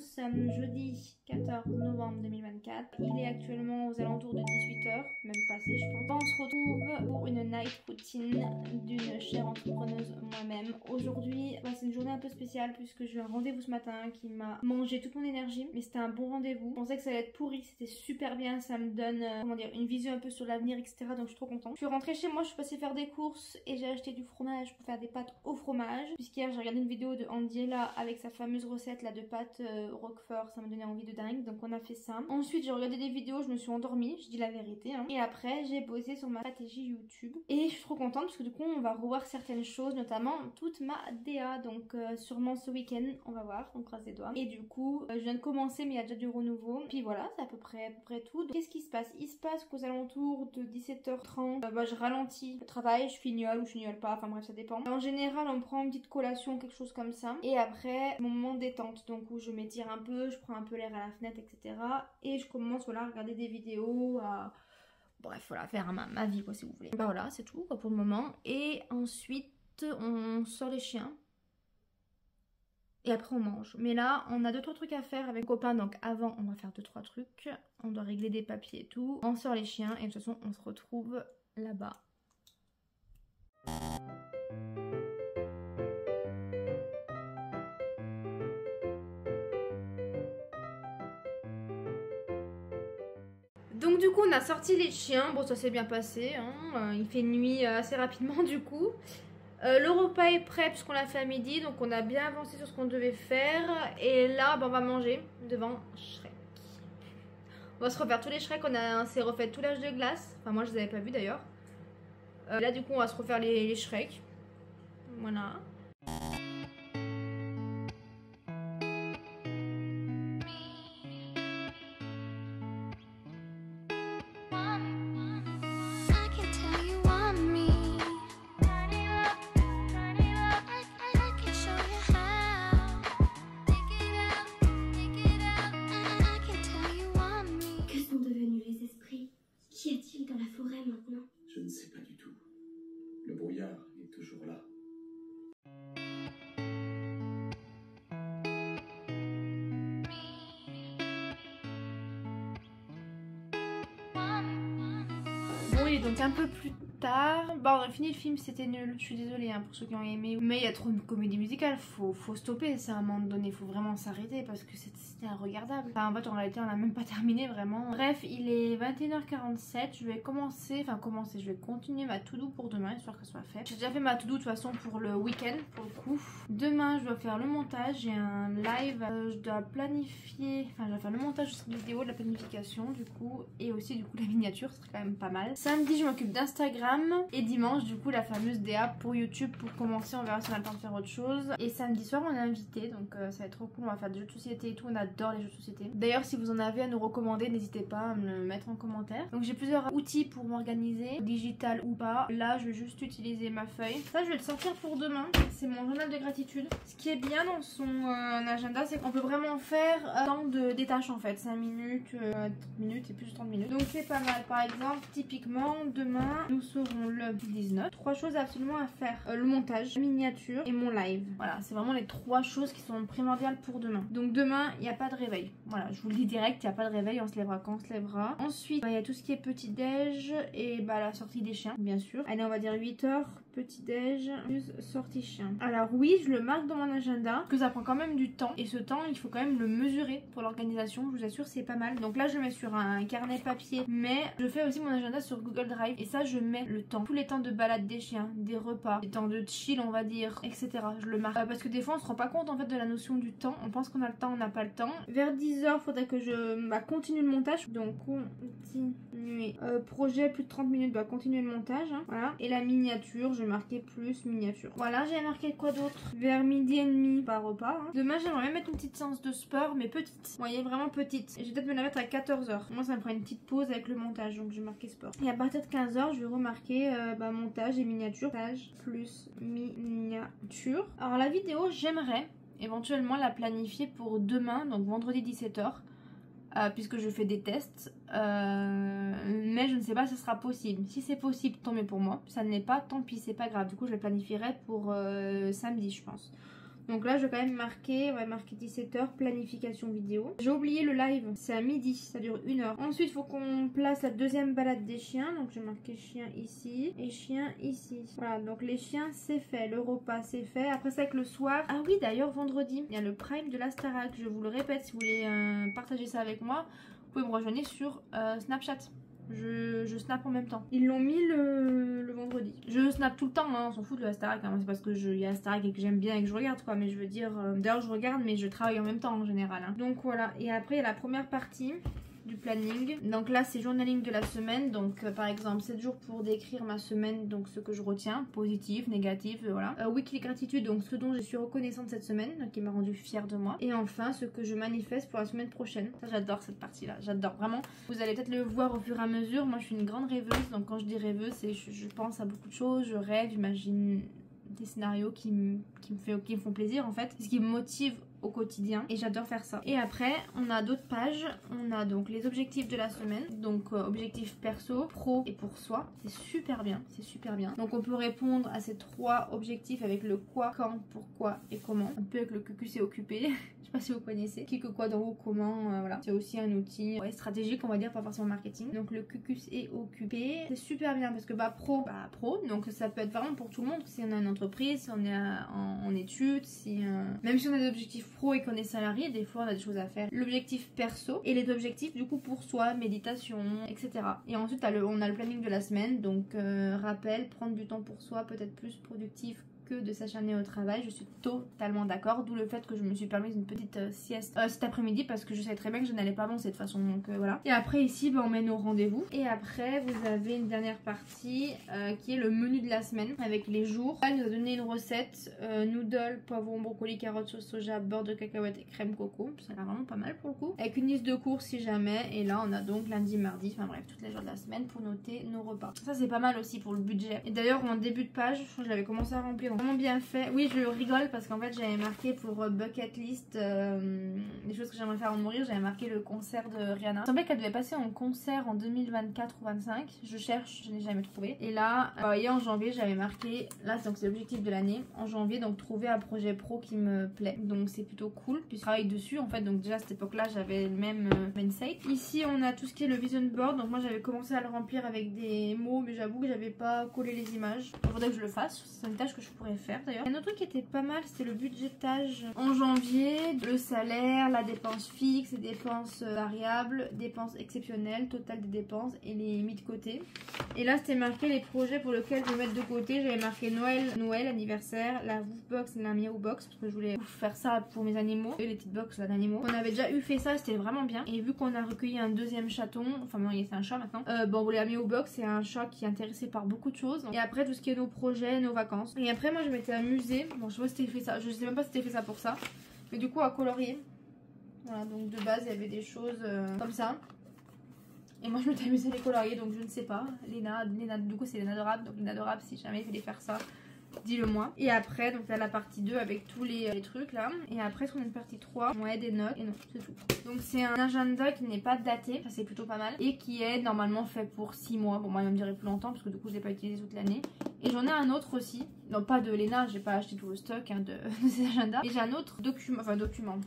nous sommes jeudi 14 novembre 2024. Il est actuellement aux alentours de 18h, même passé je pense. On se retrouve pour une night routine d'une chère entrepreneuse moi-même. Aujourd'hui, c'est une journée un peu spéciale puisque j'ai eu un rendez-vous ce matin qui m'a mangé toute mon énergie. Mais c'était un bon rendez-vous. Je pensais que ça allait être pourri, c'était super bien. Ça me donne, comment dire, une vision un peu sur l'avenir, etc. Donc je suis trop contente. Je suis rentrée chez moi, je suis passée faire des courses et j'ai acheté du fromage pour faire des pâtes au fromage. Puisqu'hier j'ai regardé une vidéo de Andiela avec sa fameuse recette là de pâtes Roquefort, ça m'a donné envie de dingue, donc on a fait ça. Ensuite j'ai regardé des vidéos, je me suis endormie, je dis la vérité hein. Et après j'ai bossé sur ma stratégie YouTube et je suis trop contente parce que du coup on va revoir certaines choses, notamment toute ma DA, donc sûrement ce week-end on va voir, on croise les doigts. Et du coup je viens de commencer mais il y a déjà du renouveau, puis voilà c'est à peu près tout. Qu'est-ce qui se passe? Il se passe qu'aux alentours de 17h30 je ralentis le travail, je fignole ou je fignole pas, enfin bref ça dépend. En général on prend une petite collation, quelque chose comme ça, et après mon moment de détente, donc où je m'étire un peu, je prends un peu l'air à la fenêtre, etc. Et je commence voilà à regarder des vidéos, à bref voilà, faire ma vie quoi si vous voulez. Bah voilà c'est tout quoi pour le moment. Et ensuite on sort les chiens et après on mange. Mais là on a 2-3 trucs à faire avec mon copain, donc avant on va faire 2-3 trucs, on doit régler des papiers et tout. On sort les chiens et de toute façon on se retrouve là-bas. Donc du coup on a sorti les chiens, bon ça s'est bien passé hein. Il fait nuit assez rapidement du coup. Le repas est prêt puisqu'on l'a fait à midi, donc on a bien avancé sur ce qu'on devait faire. Et là on va manger devant Shrek. On va se refaire tous les Shrek, on s'est refait tout l'âge de glace, enfin moi je les avais pas vus d'ailleurs. Là du coup on va se refaire les Shrek, voilà. Je ne sais pas du tout. Le brouillard est toujours là. Bon, il est donc un peu plus tard. Bah, on a fini le film, c'était nul. Je suis désolée hein, pour ceux qui ont aimé. Mais il y a trop de comédie musicale, faut stopper. C'est à un moment donné, faut vraiment s'arrêter parce que c'était regardable. Enfin, en fait, en réalité, on a même pas terminé vraiment. Bref, il est 21h47. Je vais je vais continuer ma to-do pour demain, histoire que ce soit fait. J'ai déjà fait ma to-do de toute façon pour le week-end, pour le coup. Demain, je dois faire le montage. J'ai un live, je dois planifier. Enfin, je dois faire le montage de cette vidéo, de la planification du coup. Et aussi, du coup, la miniature, ce serait quand même pas mal. Samedi, je m'occupe d'Instagram. Et dimanche, du coup, la fameuse DA pour YouTube pour commencer. On verra si on a le temps de faire autre chose. Et samedi soir, on est invité. Donc, ça va être trop cool. On va faire des jeux de société et tout. On adore les jeux de société. D'ailleurs, si vous en avez à nous recommander, n'hésitez pas à me le mettre en commentaire. Donc, j'ai plusieurs outils pour m'organiser, digital ou pas. Là, je vais juste utiliser ma feuille. Ça, je vais le sortir pour demain. C'est mon journal de gratitude. Ce qui est bien dans son agenda, c'est qu'on peut vraiment faire tant des tâches en fait. 5 minutes, 30 minutes et plus de 30 minutes. Donc, c'est pas mal. Par exemple, typiquement, demain, nous serons le 19. 3 choses absolument à faire. Le montage, la miniature et mon live. Voilà, c'est vraiment les 3 choses qui sont primordiales pour demain. Donc demain, il n'y a pas de réveil. Voilà, je vous le dis direct, il n'y a pas de réveil, on se lèvera quand on se lèvera. Ensuite, il y a tout ce qui est petit-déj et la sortie des chiens, bien sûr. Allez, on va dire 8h, petit-déj, plus sortie chien. Alors oui, je le marque dans mon agenda, parce que ça prend quand même du temps. Et ce temps, il faut quand même le mesurer pour l'organisation. Je vous assure, c'est pas mal. Donc là, je le mets sur un carnet papier, mais je fais aussi mon agenda sur Google Drive. Et ça, je mets le temps. Tous les temps de balade des chiens, des repas, des temps de chill, on va dire, etc. Je le marque. Parce que des fois, on se rend pas compte en fait de la notion du temps. On pense qu'on a le temps, on n'a pas le temps. Vers 10h, faudrait que je continue le montage. Donc, continuer. Projet plus de 30 minutes, continuer le montage. Hein. Voilà. Et la miniature, je vais marquer plus miniature. Voilà, j'ai marqué quoi d'autre? Vers midi et demi, pas repas. Hein. Demain, j'aimerais même mettre une petite séance de sport, mais petite. Vous voyez, vraiment petite. Et je vais peut-être me la mettre à 14h. Moi, ça me fera une petite pause avec le montage. Donc, j'ai marqué sport. Et à partir de 15h, je vais remarquer montage et miniature. Montage plus miniature. Alors, la vidéo, j'aimerais éventuellement la planifier pour demain, donc vendredi 17h. Puisque je fais des tests, mais je ne sais pas si ce sera possible. Si c'est possible, tant mieux pour moi. Si ça ne l'est pas, tant pis, c'est pas grave. Du coup, je le planifierai pour samedi, je pense. Donc là je vais quand même marquer, on va marquer 17h, planification vidéo. J'ai oublié le live, c'est à midi, ça dure 1 heure. Ensuite il faut qu'on place la deuxième balade des chiens, donc je vais marquer chien ici et chien ici. Voilà, donc les chiens c'est fait, le repas c'est fait. Après c'est que le soir, ah oui d'ailleurs vendredi, il y a le prime de la Starac, je vous le répète si vous voulez partager ça avec moi, vous pouvez me rejoindre sur Snapchat. Je snap en même temps. Ils l'ont mis le vendredi. Je snap tout le temps, hein, on s'en fout de la Starac. Hein. C'est parce que il y a Starac et que j'aime bien et que je regarde quoi. Mais je veux dire, d'ailleurs je regarde mais je travaille en même temps en général. Hein. Donc voilà. Et après il y a la première partie du planning. Donc là c'est journaling de la semaine. Donc par exemple 7 jours pour décrire ma semaine. Donc ce que je retiens, positif, négatif, voilà. Weekly gratitude, donc ce dont je suis reconnaissante cette semaine, donc qui m'a rendu fière de moi. Et enfin ce que je manifeste pour la semaine prochaine. Ça j'adore cette partie là, j'adore vraiment. Vous allez peut-être le voir au fur et à mesure. Moi je suis une grande rêveuse. Donc quand je dis rêveuse, c'est je pense à beaucoup de choses, je rêve, j'imagine des scénarios qui me font plaisir en fait. Ce qui me motive au quotidien et j'adore faire ça. Et après on a d'autres pages, on a donc les objectifs de la semaine, donc objectifs perso, pro et pour soi. C'est super bien, c'est super bien. Donc on peut répondre à ces 3 objectifs avec le quoi, quand, pourquoi et comment. Un peu avec le QQ c'est occupé. Je sais pas si vous connaissez. Qui, que, quoi, dans où, comment, voilà. C'est aussi un outil stratégique on va dire, pas forcément marketing. Donc le QQ est occupé. C'est super bien parce que pro, donc ça peut être vraiment pour tout le monde. Si on a une entreprise, si on est en études, si même si on a des objectifs pro et qu'on est salarié, des fois on a des choses à faire. L'objectif perso et les objectifs du coup pour soi, méditation, etc. Et ensuite on a le planning de la semaine, donc rappel, prendre du temps pour soi, peut-être plus productif que de s'acharner au travail. Je suis totalement d'accord, d'où le fait que je me suis permise une petite sieste cet après-midi parce que je savais très bien que je n'allais pas avancer de toute façon, donc voilà. Et après ici on met nos rendez-vous et après vous avez une dernière partie qui est le menu de la semaine avec les jours. Là il nous a donné une recette, noodles, poivron, brocoli, carottes, sauce soja, beurre de cacahuète et crème coco, ça a l'air vraiment pas mal pour le coup, avec une liste de courses si jamais. Et là on a donc lundi, mardi, enfin bref toutes les jours de la semaine pour noter nos repas. Ça c'est pas mal aussi pour le budget. Et d'ailleurs en début de page, je crois que j'avais commencé à remplir vraiment bien fait. Oui je rigole parce qu'en fait j'avais marqué pour bucket list des choses que j'aimerais faire avant de mourir. J'avais marqué le concert de Rihanna. Il semblait qu'elle devait passer en concert en 2024 ou 25. Je cherche, je n'ai jamais trouvé. Et là vous voyez en janvier j'avais marqué, là donc c'est l'objectif de l'année, en janvier donc trouver un projet pro qui me plaît. Donc c'est plutôt cool puis je travaille dessus en fait. Donc déjà à cette époque là j'avais le même mindset. Ici on a tout ce qui est le vision board. Donc moi j'avais commencé à le remplir avec des mots mais j'avoue que j'avais pas collé les images. Il faudrait que je le fasse, c'est une tâche que je pourrais faire d'ailleurs. Un autre truc qui était pas mal c'était le budgetage en janvier, le salaire, la dépense fixe, les dépenses variables, dépenses exceptionnelles, total des dépenses et les mis de côté. Et là c'était marqué les projets pour lesquels je vais mettre de côté. J'avais marqué Noël, anniversaire, la Woofbox et la Miaou Box parce que je voulais faire ça pour mes animaux et les petites box là d'animaux. On avait déjà fait ça, c'était vraiment bien. Et vu qu'on a recueilli un deuxième chaton, enfin non c'est un chat maintenant, bon la Miaou Box c'est un chat qui est intéressé par beaucoup de choses. Et après tout ce qui est nos projets, nos vacances. Et après moi je m'étais amusée, bon je sais pas si c'était fait ça, je sais même pas si c'était fait ça pour ça, mais du coup à colorier. Voilà donc de base il y avait des choses comme ça. Et moi je m'étais amusée à les colorier donc je ne sais pas. Léna du coup c'est Léna de Rap, donc Léna de Rap si jamais il fallait faire ça, dis-le moi. Et après donc là la partie 2 avec tous les trucs là. Et après on a une partie 3, ouais des notes et non c'est tout. Donc c'est un agenda qui n'est pas daté, ça c'est plutôt pas mal. Et qui est normalement fait pour 6 mois. Bon moi il va me durer plus longtemps parce que du coup je l'ai pas utilisé toute l'année. Et j'en ai un autre aussi. Non pas de Léna, j'ai pas acheté tout le stock hein, de ces agendas. Et j'ai un autre document,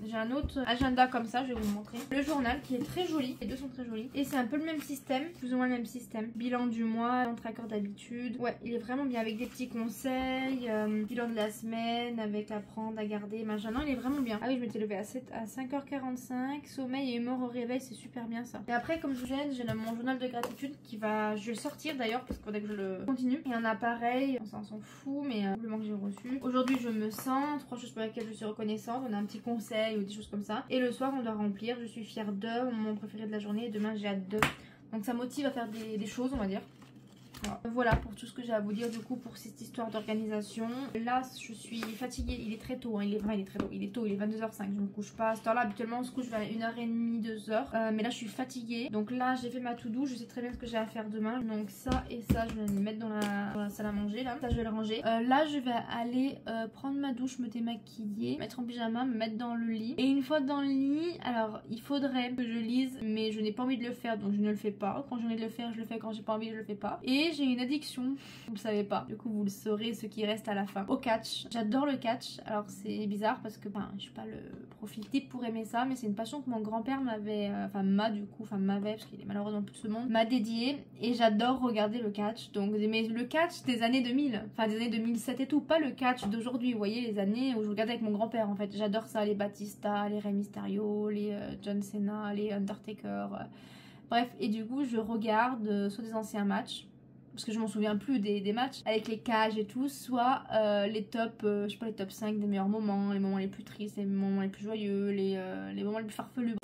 j'ai un autre agenda comme ça, je vais vous montrer. Le journal qui est très joli, les deux sont très jolis. Et c'est un peu le même système, plus ou moins le même système. Bilan du mois, un tracker d'habitude. Ouais, il est vraiment bien avec des petits conseils, bilan de la semaine, avec à prendre, à garder, machin. Non, il est vraiment bien. Ah oui, je m'étais levée à 5h45, sommeil et mort au réveil, c'est super bien ça. Et après, comme je vous disais, j'ai mon journal de gratitude qui va, je vais le sortir d'ailleurs parce qu'il faudrait que je le continue. Et on a pareil, on s'en fout. Mais le que j'ai reçu. Aujourd'hui je me sens, 3 choses pour lesquelles je suis reconnaissante. On a un petit conseil ou des choses comme ça. Et le soir on doit remplir, je suis fière de, mon moment préféré de la journée. Et demain j'ai hâte de. Donc ça motive à faire des choses on va dire. Voilà pour tout ce que j'ai à vous dire du coup pour cette histoire d'organisation. Là je suis fatiguée, il est très tôt hein. il est très tôt, il est 22h05, je me couche pas à cette heure là, habituellement on se couche vers 1h30, 2h mais là je suis fatiguée. Donc là j'ai fait ma to-do, je sais très bien ce que j'ai à faire demain. Donc ça et ça je vais le mettre dans la salle à manger là, ça je vais le ranger. Là je vais aller prendre ma douche, me démaquiller, mettre en pyjama, me mettre dans le lit. Et une fois dans le lit, alors il faudrait que je lise mais je n'ai pas envie de le faire donc je ne le fais pas. Quand j'ai envie de le faire je le fais, quand j'ai pas envie je le fais pas. Et Mais j'ai une addiction, vous le savez pas, du coup vous le saurez ce qui reste à la fin, au catch. J'adore le catch, alors c'est bizarre parce que je suis pas le profil type pour aimer ça, mais c'est une passion que mon grand-père m'avait, m'avait, parce qu'il est malheureusement plus ce monde, m'a dédié, et j'adore regarder le catch. Donc mais le catch des années 2000, enfin des années 2007 et tout, pas le catch d'aujourd'hui, vous voyez, les années où je regardais avec mon grand-père en fait. J'adore ça, les Batista, les Rey Mysterio, les John Cena, les Undertaker, bref, et du coup je regarde soit des anciens matchs, parce que je m'en souviens plus des matchs, avec les cages et tout, soit les top, je sais pas, les top 5 des meilleurs moments, les moments les plus tristes, les moments les plus joyeux, les moments les plus farfelus.